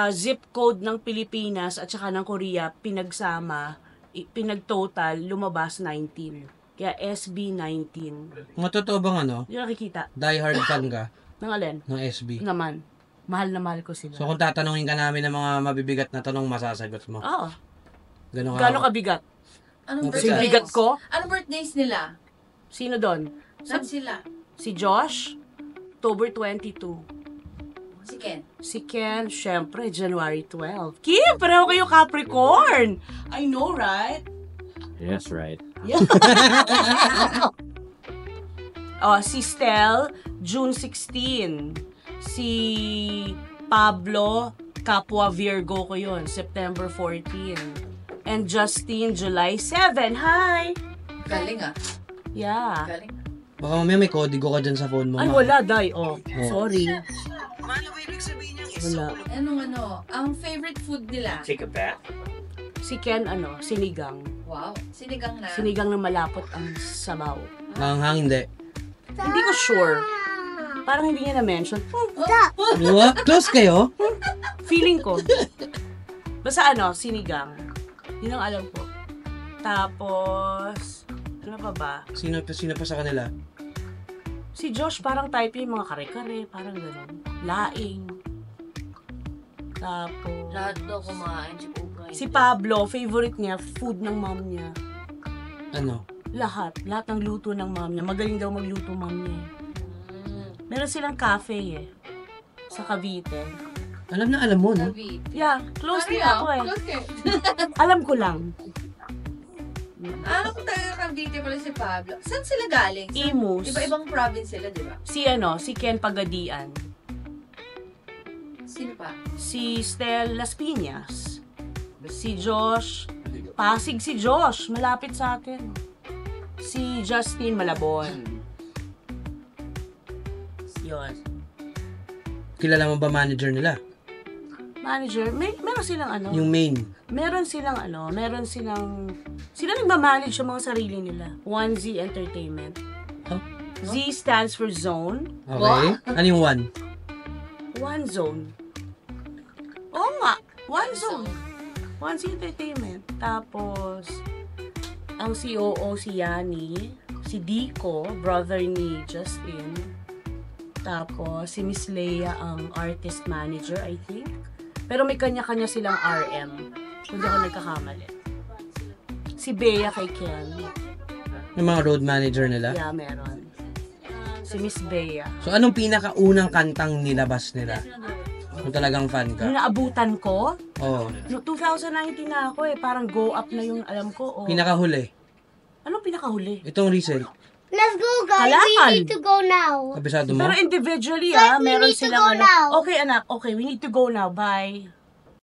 zip code ng Pilipinas at saka ng Korea, pinagsama, pinagtotal, lumabas 19. Kaya SB 19. Mga totoo bang Yung nakikita. die hard fan ka Ng alin? ng SB? Naman. Mahal na mahal ko sila. So kung tatanungin ka namin ng mga mabibigat na tanong, masasagot mo? Oo. Gano'n Gano'ng kabigat? Anong Kasi Yung birthdays? bigat ko? Anong birthdays nila? Sino doon? Saan sila? Si Josh, October 22. Si Ken. Si Ken, syempre, January 12. Kim, pareho kayo Capricorn! I know, right? Yes, right. Si Stel, June 16. Si Pablo, kapwa Virgo ko yun, September 14. And Justine, July 7. Hi! Galing ah. Yeah. Galing. Baka mamaya may kodigo ka dyan sa phone mo. Ay, ma. wala, Day. Sorry. Wala. Ang favorite food nila? Take a bath. Si Ken, sinigang. Wow. Sinigang na. Sinigang na malapot ang sabaw. Nanghang hindi. Hindi ko sure. Parang hindi niya na-mention. What? Close kayo? Feeling ko. Basta sinigang. Yun ang alam ko. Tapos, ano pa ba? Sino pa sa kanila? Si Josh parang type yung mga kare-kare, parang gano'n. Laing. Tapos, Lahat daw kumain si Cobra. si Pablo, favorite niya, food ng mom niya. Ano? Lahat ng luto ng mom niya. Magaling daw magluto mom niya. Meron silang cafe sa Cavite. Alam na alam mo, no? Yeah, close din ako Alam ko lang. Kung taga Cavite pala si Pablo. Saan sila galing? Imus. Iba-ibang province sila, di ba? Si Ken Pagadian. Sino pa? Si Stel Las Piñas. Si Josh. Pasig si Josh. Malapit sa atin. Si Justine Malabon. Yun. Kilala mo ba manager nila? Manager, meron silang Yung main. meron silang sila nagmamanage sa mga sarili nila. 1Z Entertainment. Huh? Z stands for Zone. Okay. Ano yung one? One Zone. Oo nga, One Zone. 1Z Entertainment. Tapos, ang COO si Yani, si Dico, brother ni Justin. Tapos, si Miss Leia ang artist manager, I think. Pero may kanya-kanya silang RM. Kung di ako nagkakamali. Si Bea kay Ken. Yung mga road manager nila? Yeah, meron. Si Miss Bea. So, anong pinakaunang kantang nilabas nila? Kung talagang fan ka? Yung naabutan ko, Oo. no, 2019 na ako Parang go up na yung alam ko. Pinakahuli. Anong pinakahuli? Itong recent. Let's go, guys. Kalakal. We need to go now. Kabisado mo? Pero individually, Guys, we meron need to silang go now. Okay, anak. Okay, we need to go now. Bye.